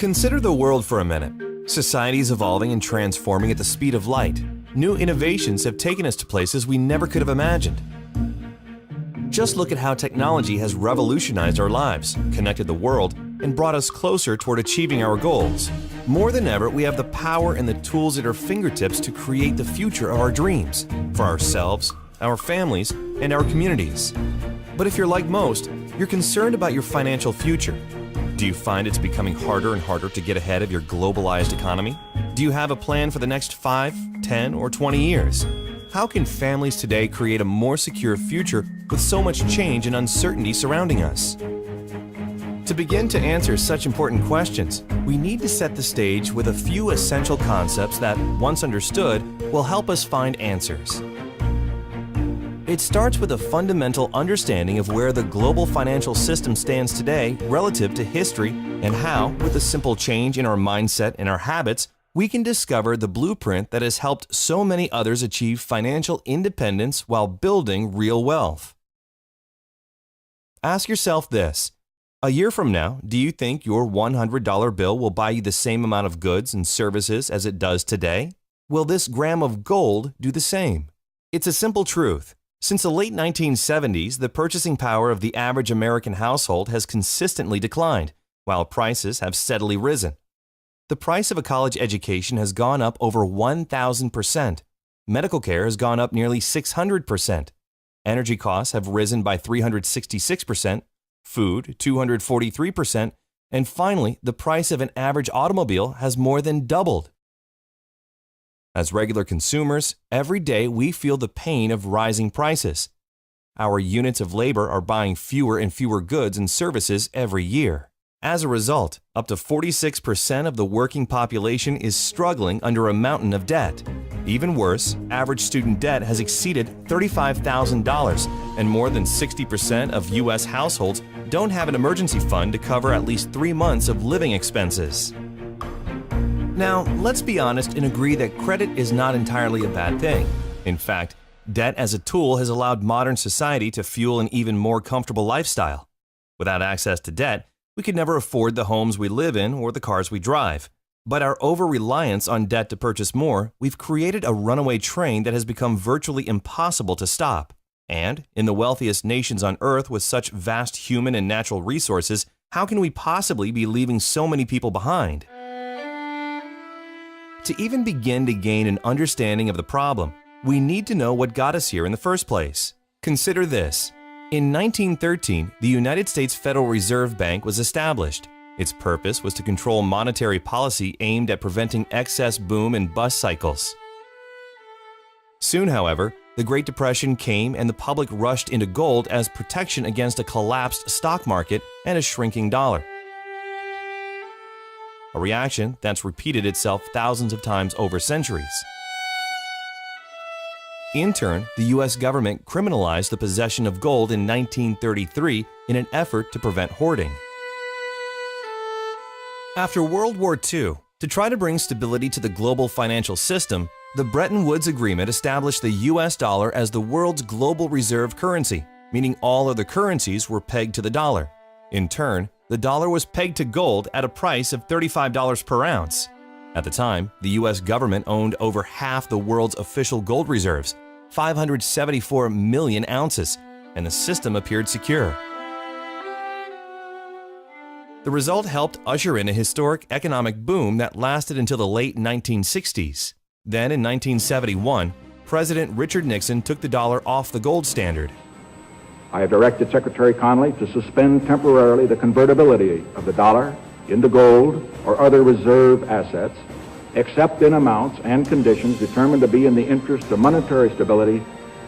Consider the world for a minute. Society is evolving and transforming at the speed of light. New innovations have taken us to places we never could have imagined. Just look at how technology has revolutionized our lives, connected the world, and brought us closer toward achieving our goals. More than ever, we have the power and the tools at our fingertips to create the future of our dreams, for ourselves, our families, and our communities. But if you're like most, you're concerned about your financial future. Do you find it's becoming harder and harder to get ahead of your globalized economy? Do you have a plan for the next 5, 10, or 20 years? How can families today create a more secure future with so much change and uncertainty surrounding us? To begin to answer such important questions, we need to set the stage with a few essential concepts that, once understood, will help us find answers. It starts with a fundamental understanding of where the global financial system stands today relative to history and how, with a simple change in our mindset and our habits, we can discover the blueprint that has helped so many others achieve financial independence while building real wealth. Ask yourself this: a year from now, do you think your $100 bill will buy you the same amount of goods and services as it does today? Will this gram of gold do the same? It's a simple truth. Since the late 1970s, the purchasing power of the average American household has consistently declined, while prices have steadily risen. The price of a college education has gone up over 1,000%. Medical care has gone up nearly 600%. Energy costs have risen by 366%, food 243%, and finally, the price of an average automobile has more than doubled. As regular consumers, every day we feel the pain of rising prices. Our units of labor are buying fewer and fewer goods and services every year. As a result, up to 46% of the working population is struggling under a mountain of debt. Even worse, average student debt has exceeded $35,000, and more than 60% of U.S. households don't have an emergency fund to cover at least 3 months of living expenses. Now, let's be honest and agree that credit is not entirely a bad thing. In fact, debt as a tool has allowed modern society to fuel an even more comfortable lifestyle. Without access to debt, we could never afford the homes we live in or the cars we drive. But our over-reliance on debt to purchase more, we've created a runaway train that has become virtually impossible to stop. And, in the wealthiest nations on Earth with such vast human and natural resources, how can we possibly be leaving so many people behind? To even begin to gain an understanding of the problem, we need to know what got us here in the first place. Consider this. In 1913, the United States Federal Reserve Bank was established. Its purpose was to control monetary policy aimed at preventing excess boom and bust cycles. Soon, however, the Great Depression came and the public rushed into gold as protection against a collapsed stock market and a shrinking dollar. A reaction that's repeated itself thousands of times over centuries. In turn, the U.S. government criminalized the possession of gold in 1933 in an effort to prevent hoarding. After World War II, to try to bring stability to the global financial system, the Bretton Woods Agreement established the U.S. dollar as the world's global reserve currency, meaning all other currencies were pegged to the dollar. In turn, the dollar was pegged to gold at a price of $35 per ounce. At the time, the U.S. government owned over half the world's official gold reserves, 574 million ounces, and the system appeared secure. The result helped usher in a historic economic boom that lasted until the late 1960s. Then, in 1971, President Richard Nixon took the dollar off the gold standard. I have directed Secretary Connally to suspend temporarily the convertibility of the dollar into gold or other reserve assets, except in amounts and conditions determined to be in the interest of monetary stability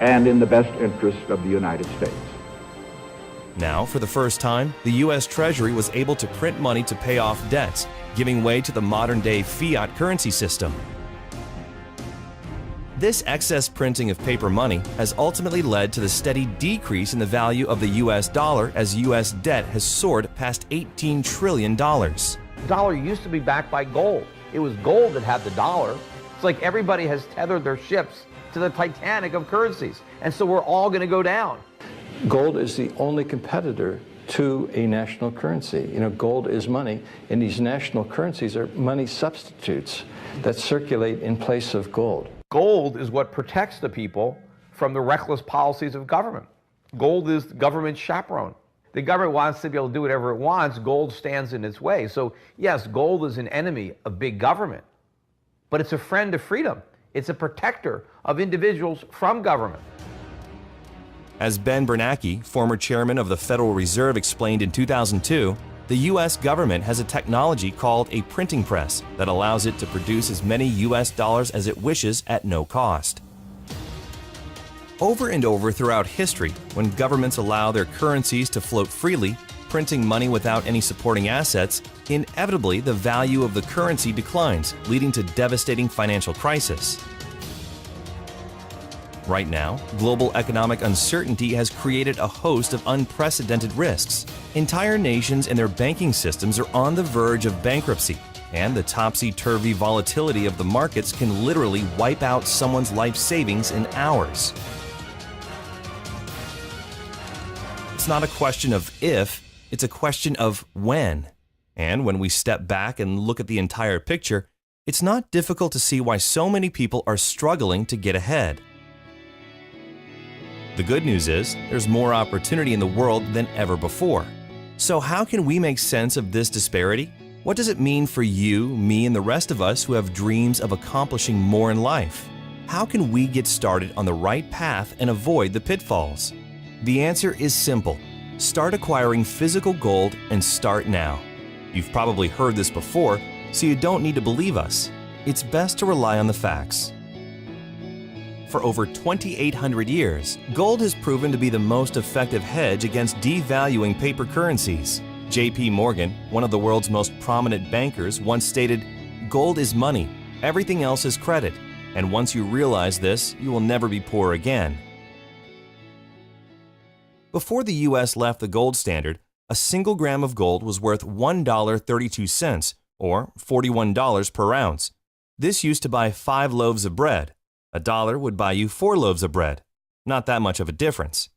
and in the best interest of the United States. Now, for the first time, the U.S. Treasury was able to print money to pay off debts, giving way to the modern-day fiat currency system. This excess printing of paper money has ultimately led to the steady decrease in the value of the U.S. dollar as U.S. debt has soared past $18 trillion. The dollar used to be backed by gold. It was gold that had the dollar. It's like everybody has tethered their ships to the Titanic of currencies, and so we're all going to go down. Gold is the only competitor to a national currency. You know, gold is money, and these national currencies are money substitutes that circulate in place of gold. Gold is what protects the people from the reckless policies of government. Gold is the government's chaperone. The government wants to be able to do whatever it wants. Gold stands in its way. So yes, gold is an enemy of big government, but it's a friend of freedom. It's a protector of individuals from government. As Ben Bernanke, former chairman of the Federal Reserve, explained in 2002, the U.S. government has a technology called a printing press that allows it to produce as many U.S. dollars as it wishes at no cost. Over and over throughout history, when governments allow their currencies to float freely, printing money without any supporting assets, inevitably the value of the currency declines, leading to devastating financial crisis. Right now, global economic uncertainty has created a host of unprecedented risks. Entire nations and their banking systems are on the verge of bankruptcy, and the topsy-turvy volatility of the markets can literally wipe out someone's life savings in hours. It's not a question of if, it's a question of when. And when we step back and look at the entire picture, it's not difficult to see why so many people are struggling to get ahead. The good news is, there's more opportunity in the world than ever before. So how can we make sense of this disparity? What does it mean for you, me, and the rest of us who have dreams of accomplishing more in life? How can we get started on the right path and avoid the pitfalls? The answer is simple. Start acquiring physical gold and start now. You've probably heard this before, so you don't need to believe us. It's best to rely on the facts. For over 2,800 years, gold has proven to be the most effective hedge against devaluing paper currencies. J.P. Morgan, one of the world's most prominent bankers, once stated, "Gold is money, everything else is credit, and once you realize this, you will never be poor again." Before the U.S. left the gold standard, a single gram of gold was worth $1.32, or $41 per ounce. This used to buy 5 loaves of bread. $1 would buy you 4 loaves of bread. Not that much of a difference.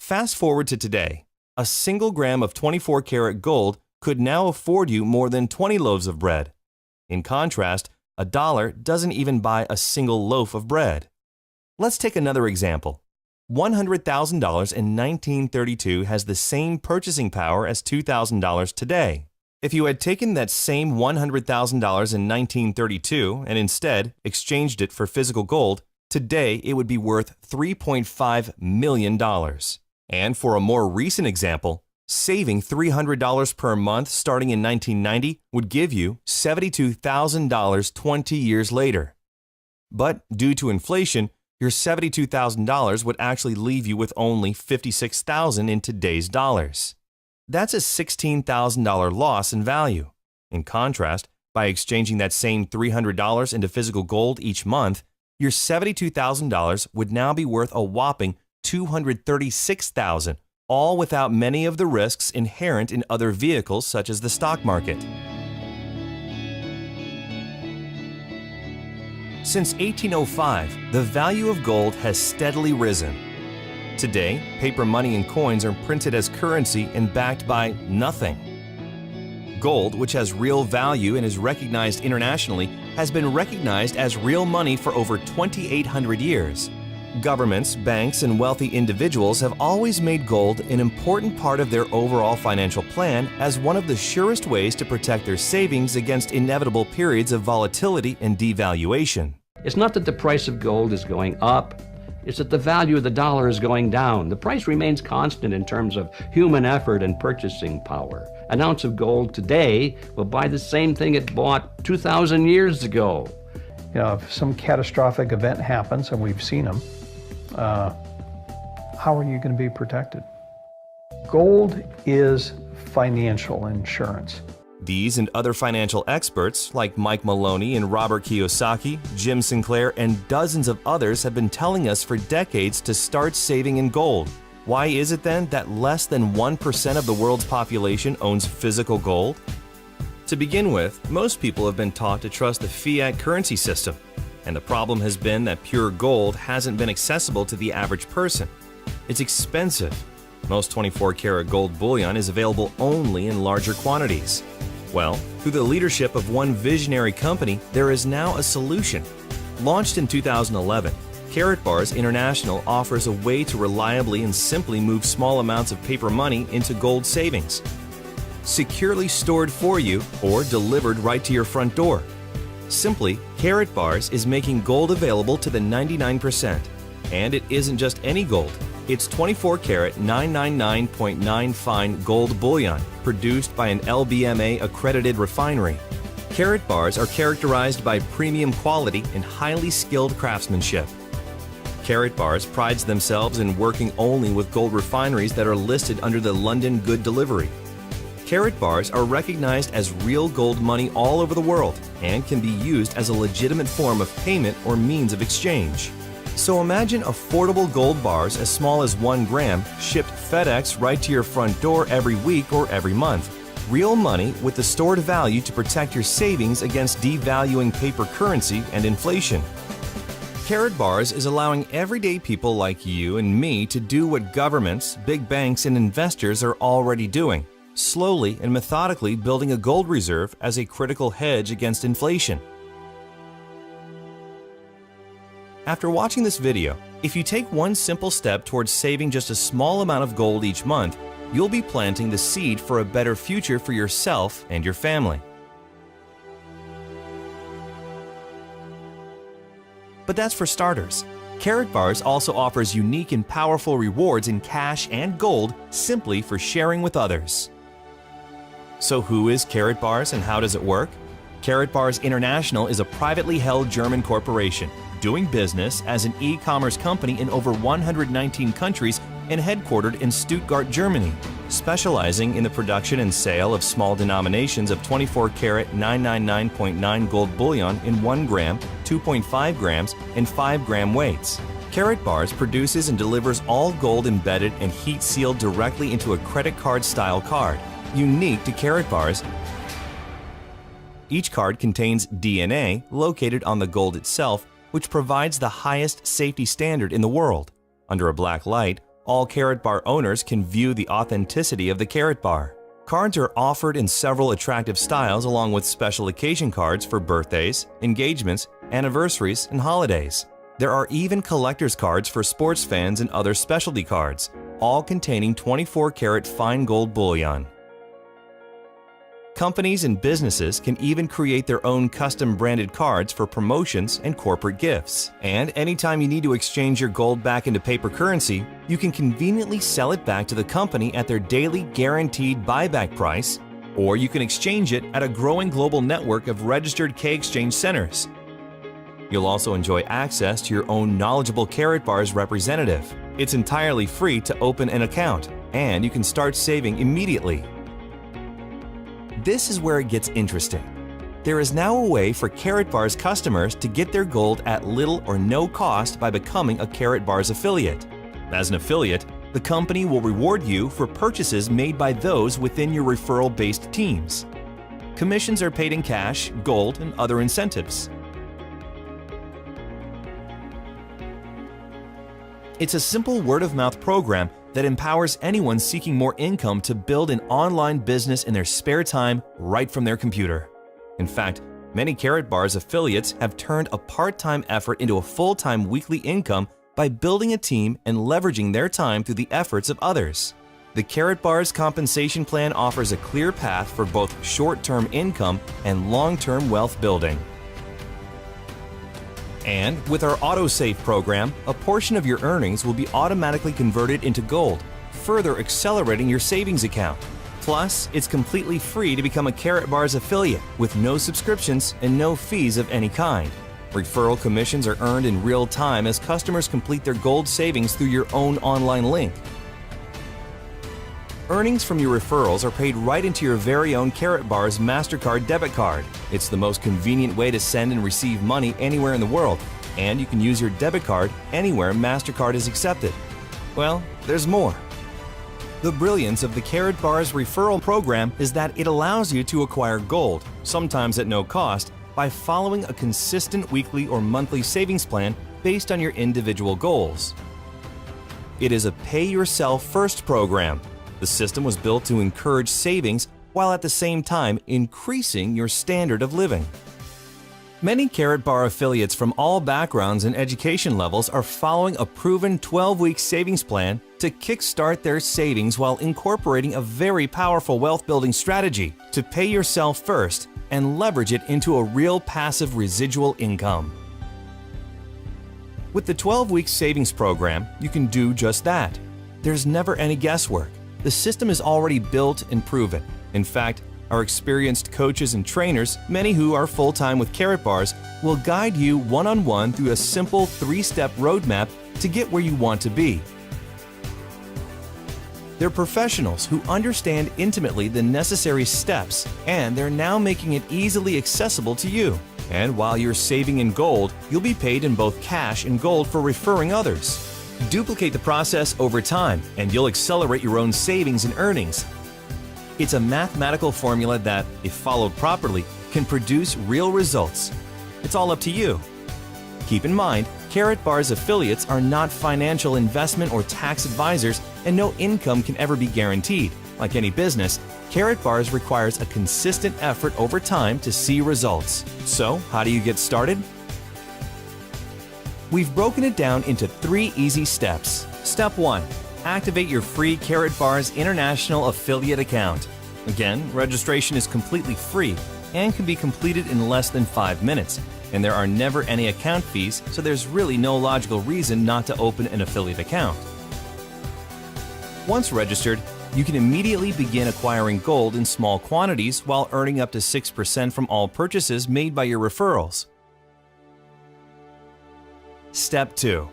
Fast forward to today. A single gram of 24-karat gold could now afford you more than 20 loaves of bread. In contrast, $1 doesn't even buy a single loaf of bread. Let's take another example. $100,000 in 1932 has the same purchasing power as $2,000 today. If you had taken that same $100,000 in 1932 and instead exchanged it for physical gold, today it would be worth $3.5 million. And for a more recent example, saving $300 per month starting in 1990 would give you $72,000 20 years later. But due to inflation, your $72,000 would actually leave you with only $56,000 in today's dollars. That's a $16,000 loss in value. In contrast, by exchanging that same $300 into physical gold each month, your $72,000 would now be worth a whopping $236,000, all without many of the risks inherent in other vehicles such as the stock market. Since 1805, the value of gold has steadily risen. Today, paper money and coins are printed as currency and backed by nothing. Gold, which has real value and is recognized internationally, has been recognized as real money for over 2,800 years. Governments, banks, and wealthy individuals have always made gold an important part of their overall financial plan as one of the surest ways to protect their savings against inevitable periods of volatility and devaluation. It's not that the price of gold is going up. It's that the value of the dollar is going down. The price remains constant in terms of human effort and purchasing power. An ounce of gold today will buy the same thing it bought 2,000 years ago. You know, if some catastrophic event happens, and we've seen them, how are you going to be protected? Gold is financial insurance. These and other financial experts like Mike Maloney and Robert Kiyosaki, Jim Sinclair, and dozens of others have been telling us for decades to start saving in gold. Why is it then that less than 1% of the world's population owns physical gold? To begin with, most people have been taught to trust the fiat currency system, and the problem has been that pure gold hasn't been accessible to the average person. It's expensive. Most 24-karat gold bullion is available only in larger quantities. Well, through the leadership of one visionary company, there is now a solution. Launched in 2011, Karatbars International offers a way to reliably and simply move small amounts of paper money into gold savings. Securely stored for you or delivered right to your front door. Simply, Karatbars is making gold available to the 99%. And it isn't just any gold. It's 24-karat 999.9 fine gold bullion produced by an LBMA accredited refinery. Karatbars are characterized by premium quality and highly skilled craftsmanship. Karatbars prides themselves in working only with gold refineries that are listed under the London Good Delivery. Karatbars are recognized as real gold money all over the world and can be used as a legitimate form of payment or means of exchange. So imagine affordable gold bars as small as 1 gram shipped FedEx right to your front door every week or every month. Real money with the stored value to protect your savings against devaluing paper currency and inflation. Karatbars is allowing everyday people like you and me to do what governments, big banks, and investors are already doing, slowly and methodically building a gold reserve as a critical hedge against inflation. After watching this video, if you take one simple step towards saving just a small amount of gold each month, you'll be planting the seed for a better future for yourself and your family. But that's for starters. Karatbars also offers unique and powerful rewards in cash and gold simply for sharing with others. So who is Karatbars and how does it work? Karatbars International is a privately held German corporation doing business as an e-commerce company in over 119 countries and headquartered in Stuttgart, Germany, specializing in the production and sale of small denominations of 24-karat 999.9 gold bullion in 1 gram, 2.5 grams, and 5-gram weights. Karatbars produces and delivers all gold embedded and heat-sealed directly into a credit card-style card, unique to Karatbars. Each card contains DNA located on the gold itself, which provides the highest safety standard in the world. Under a black light, all Karatbar owners can view the authenticity of the Karatbar. Cards are offered in several attractive styles along with special occasion cards for birthdays, engagements, anniversaries, and holidays. There are even collector's cards for sports fans and other specialty cards, all containing 24-karat fine gold bullion. Companies and businesses can even create their own custom-branded cards for promotions and corporate gifts. And anytime you need to exchange your gold back into paper currency, you can conveniently sell it back to the company at their daily guaranteed buyback price, or you can exchange it at a growing global network of registered K-exchange centers. You'll also enjoy access to your own knowledgeable Karatbars representative. It's entirely free to open an account, and you can start saving immediately. This is where it gets interesting. There is now a way for Karatbars customers to get their gold at little or no cost by becoming a Karatbars affiliate. As an affiliate, the company will reward you for purchases made by those within your referral-based teams. Commissions are paid in cash, gold, and other incentives. It's a simple word-of-mouth program that empowers anyone seeking more income to build an online business in their spare time right from their computer. In fact, many Karatbars affiliates have turned a part-time effort into a full-time weekly income by building a team and leveraging their time through the efforts of others. The Karatbars compensation plan offers a clear path for both short-term income and long-term wealth building. And with our AutoSave program, a portion of your earnings will be automatically converted into gold, further accelerating your savings account. Plus, it's completely free to become a Karatbars affiliate with no subscriptions and no fees of any kind. Referral commissions are earned in real time as customers complete their gold savings through your own online link. Earnings from your referrals are paid right into your very own Karatbars MasterCard debit card. It's the most convenient way to send and receive money anywhere in the world, and you can use your debit card anywhere MasterCard is accepted. Well, there's more. The brilliance of the Karatbars referral program is that it allows you to acquire gold, sometimes at no cost, by following a consistent weekly or monthly savings plan based on your individual goals. It is a pay-yourself-first program. The system was built to encourage savings while at the same time increasing your standard of living. Many Karatbar affiliates from all backgrounds and education levels are following a proven 12-week savings plan to kickstart their savings while incorporating a very powerful wealth-building strategy to pay yourself first and leverage it into a real passive residual income. With the 12-week savings program, you can do just that. There's never any guesswork. The system is already built and proven. In fact, our experienced coaches and trainers, many who are full-time with Karatbars, will guide you one-on-one through a simple 3-step roadmap to get where you want to be. They're professionals who understand intimately the necessary steps, and they're now making it easily accessible to you. And while you're saving in gold, you'll be paid in both cash and gold for referring others. Duplicate the process over time, and you'll accelerate your own savings and earnings. It's a mathematical formula that, if followed properly, can produce real results. It's all up to you. Keep in mind, Karatbars affiliates are not financial investment or tax advisors, and no income can ever be guaranteed. Like any business, Karatbars requires a consistent effort over time to see results. So, how do you get started? We've broken it down into 3 easy steps. Step 1. Activate your free Karatbars International Affiliate account. Again, registration is completely free and can be completed in less than 5 minutes, and there are never any account fees, so there's really no logical reason not to open an affiliate account. Once registered, you can immediately begin acquiring gold in small quantities while earning up to 6% from all purchases made by your referrals. Step 2.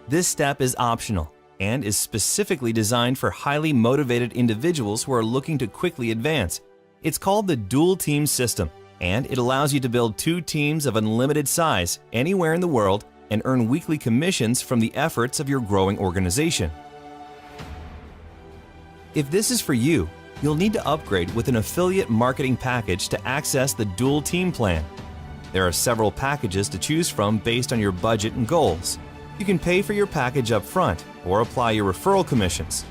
This step is optional and is specifically designed for highly motivated individuals who are looking to quickly advance. It's called the dual team system, and it allows you to build 2 teams of unlimited size anywhere in the world and earn weekly commissions from the efforts of your growing organization. If this is for you, you'll need to upgrade with an affiliate marketing package to access the dual team plan. There are several packages to choose from based on your budget and goals. You can pay for your package up front or apply your referral commissions.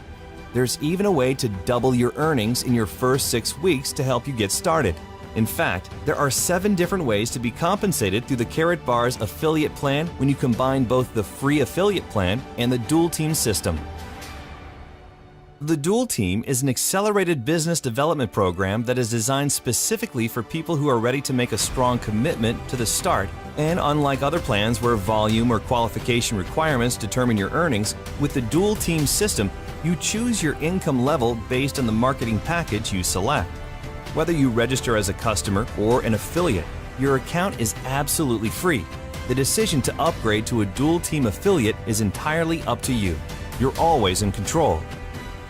There's even a way to double your earnings in your first 6 weeks to help you get started. In fact, there are 7 different ways to be compensated through the Karatbars affiliate plan when you combine both the free affiliate plan and the dual team system. The Dual Team is an accelerated business development program that is designed specifically for people who are ready to make a strong commitment to the start, and unlike other plans where volume or qualification requirements determine your earnings, with the Dual Team system, you choose your income level based on the marketing package you select. Whether you register as a customer or an affiliate, your account is absolutely free. The decision to upgrade to a Dual Team affiliate is entirely up to you. You're always in control.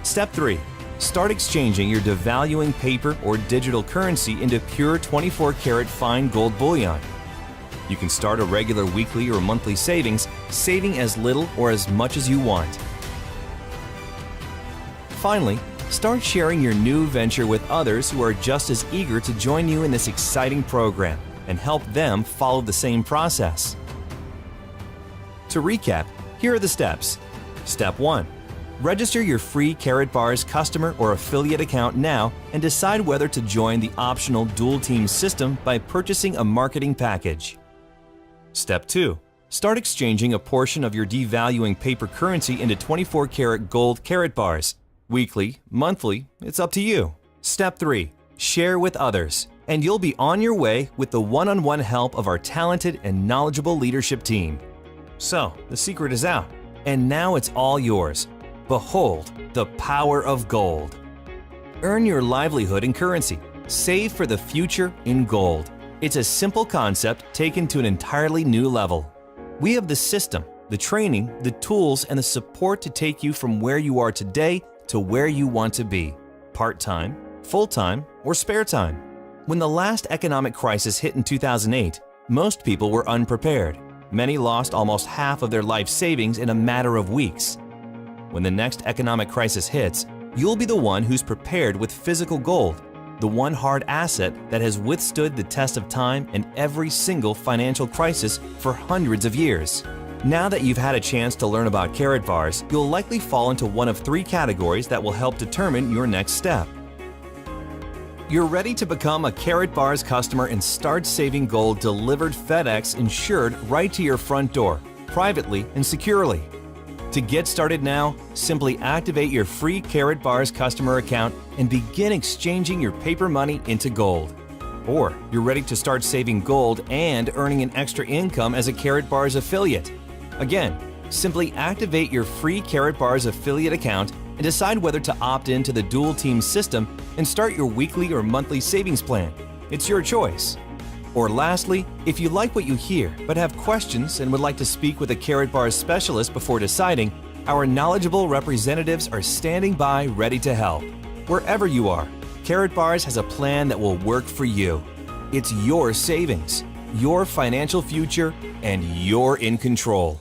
Step 3. Start exchanging your devaluing paper or digital currency into pure 24-karat fine gold bullion. You can start a regular weekly or monthly savings, saving as little or as much as you want. Finally, start sharing your new venture with others who are just as eager to join you in this exciting program and help them follow the same process. To recap, here are the steps. Step 1. Register your free Karatbars customer or affiliate account now and decide whether to join the optional dual team system by purchasing a marketing package. Step 2. Start exchanging a portion of your devaluing paper currency into 24-karat gold Karatbars. Weekly, monthly, it's up to you. Step 3. Share with others, and you'll be on your way with the one-on-one help of our talented and knowledgeable leadership team. So, the secret is out, and now it's all yours. Behold the power of gold. Earn your livelihood in currency. Save for the future in gold. It's a simple concept taken to an entirely new level. We have the system, the training, the tools, and the support to take you from where you are today to where you want to be. Part-time, full-time, or spare time. When the last economic crisis hit in 2008, most people were unprepared. Many lost almost half of their life savings in a matter of weeks. When the next economic crisis hits, you'll be the one who's prepared with physical gold, the one hard asset that has withstood the test of time and every single financial crisis for hundreds of years. Now that you've had a chance to learn about Karatbars, you'll likely fall into one of three categories that will help determine your next step. You're ready to become a Karatbars customer and start saving gold delivered FedEx insured right to your front door, privately and securely. To get started now, simply activate your free Karatbars customer account and begin exchanging your paper money into gold. Or you're ready to start saving gold and earning an extra income as a Karatbars affiliate. Again, simply activate your free Karatbars affiliate account and decide whether to opt into the dual team system and start your weekly or monthly savings plan. It's your choice. Or lastly, if you like what you hear but have questions and would like to speak with a Karatbars specialist before deciding, our knowledgeable representatives are standing by ready to help. Wherever you are, Karatbars has a plan that will work for you. It's your savings, your financial future, and you're in control.